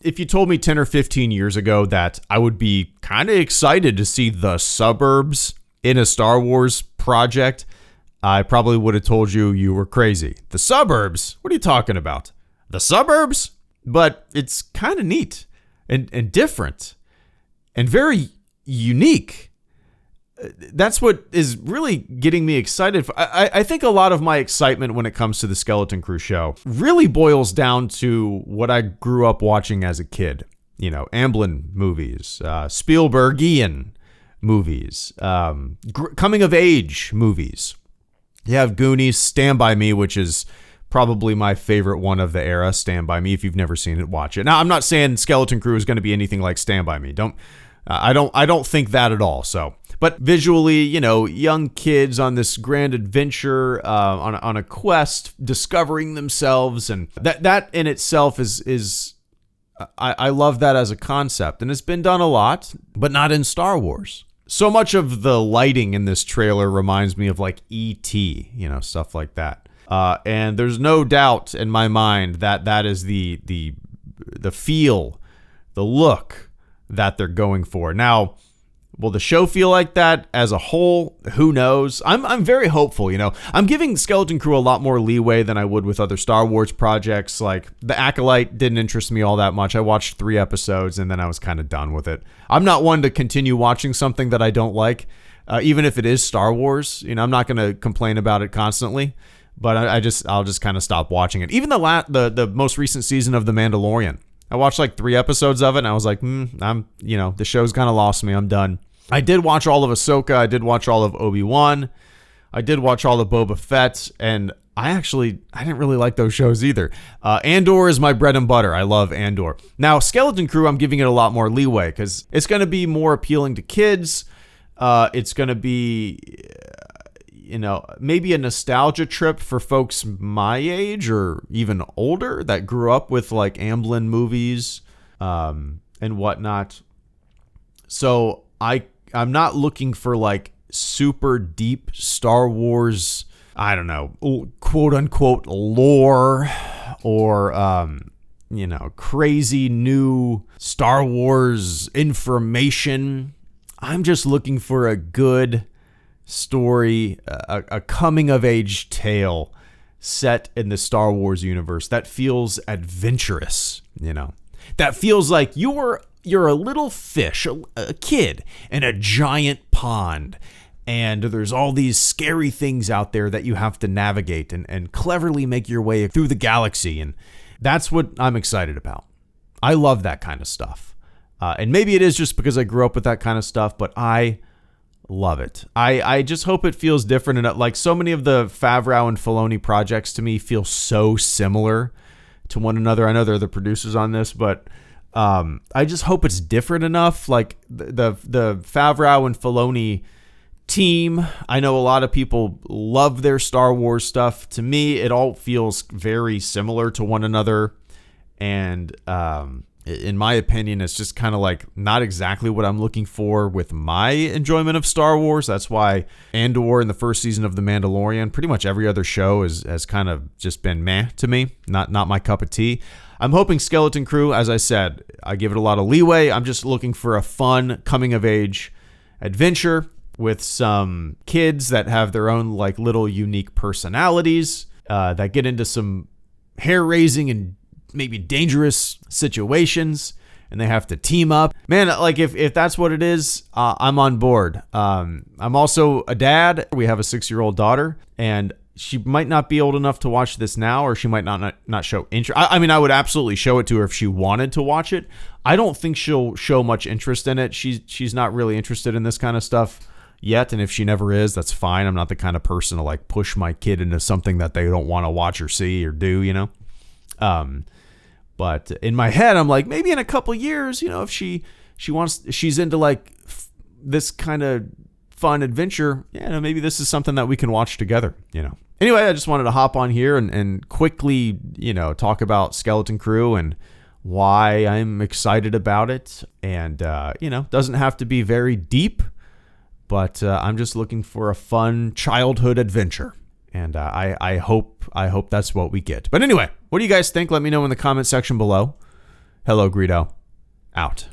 if you told me 10 or 15 years ago that I would be kind of excited to see the suburbs in a Star Wars project, I probably would have told you were crazy. The suburbs? What are you talking about? The suburbs? But it's kind of neat and different and very unique. That's what is really getting me excited. I think a lot of my excitement when it comes to the Skeleton Crew show really boils down to what I grew up watching as a kid. You know, Amblin movies, Spielbergian movies, coming of age movies. You have Goonies, Stand By Me, which is probably my favorite one of the era. Stand By Me. If you've never seen it, watch it. Now, I'm not saying Skeleton Crew is going to be anything like Stand By Me. I don't think that at all. So, but visually, you know, young kids on this grand adventure, on a quest, discovering themselves, and that in itself is I love that as a concept, and it's been done a lot, but not in Star Wars. So much of the lighting in this trailer reminds me of like E.T., you know, stuff like that. And there's no doubt in my mind that is the feel, the look that they're going for. Now, will the show feel like that as a whole? Who knows? I'm very hopeful, you know. I'm giving Skeleton Crew a lot more leeway than I would with other Star Wars projects. Like, The Acolyte didn't interest me all that much. I watched 3 episodes and then I was kind of done with it. I'm not one to continue watching something that I don't like, even if it is Star Wars. You know, I'm not going to complain about it constantly, but I'll just kind of stop watching it. Even the most recent season of The Mandalorian, I watched like 3 episodes of it and I was like, the show's kind of lost me. I'm done. I did watch all of Ahsoka. I did watch all of Obi-Wan. I did watch all of Boba Fett, and I didn't really like those shows either. Andor is my bread and butter. I love Andor. Now, Skeleton Crew, I'm giving it a lot more leeway because it's going to be more appealing to kids. It's going to be, maybe a nostalgia trip for folks my age or even older that grew up with like Amblin movies and whatnot. So I'm not looking for like super deep Star Wars, I don't know, quote unquote lore or, crazy new Star Wars information. I'm just looking for a good story, a coming of age tale set in the Star Wars universe that feels adventurous, that feels like you're a little fish, a kid in a giant pond, and there's all these scary things out there that you have to navigate and cleverly make your way through the galaxy, and that's what I'm excited about. I love that kind of stuff. And maybe it is just because I grew up with that kind of stuff, but I love it. I just hope it feels different. And like so many of the Favreau and Filoni projects to me feel so similar to one another. I know they're the producers on this, but I just hope it's different enough. Like the Favreau and Filoni team, I know a lot of people love their Star Wars stuff. To me, it all feels very similar to one another. And in my opinion, it's just kind of like not exactly what I'm looking for with my enjoyment of Star Wars. That's why Andor in the first season of The Mandalorian, pretty much every other show has kind of just been meh to me. Not my cup of tea. I'm hoping Skeleton Crew, as I said, I give it a lot of leeway. I'm just looking for a fun coming of age adventure with some kids that have their own like little unique personalities that get into some hair-raising and maybe dangerous situations, and they have to team up. Man, like if that's what it is, I'm on board. I'm also a dad. We have a 6-year-old daughter, and she might not be old enough to watch this now, or she might not show interest. I mean, I would absolutely show it to her if she wanted to watch it. I don't think she'll show much interest in it. She's not really interested in this kind of stuff yet, and if she never is, that's fine. I'm not the kind of person to like push my kid into something that they don't want to watch or see or do, But in my head, I'm like, maybe in a couple years, if she's into like this kind of fun adventure, maybe this is something that we can watch together, Anyway, I just wanted to hop on here and quickly, talk about Skeleton Crew and why I'm excited about it. And, doesn't have to be very deep, but I'm just looking for a fun childhood adventure. And I hope that's what we get. But anyway, what do you guys think? Let me know in the comment section below. HelloGreedo, out.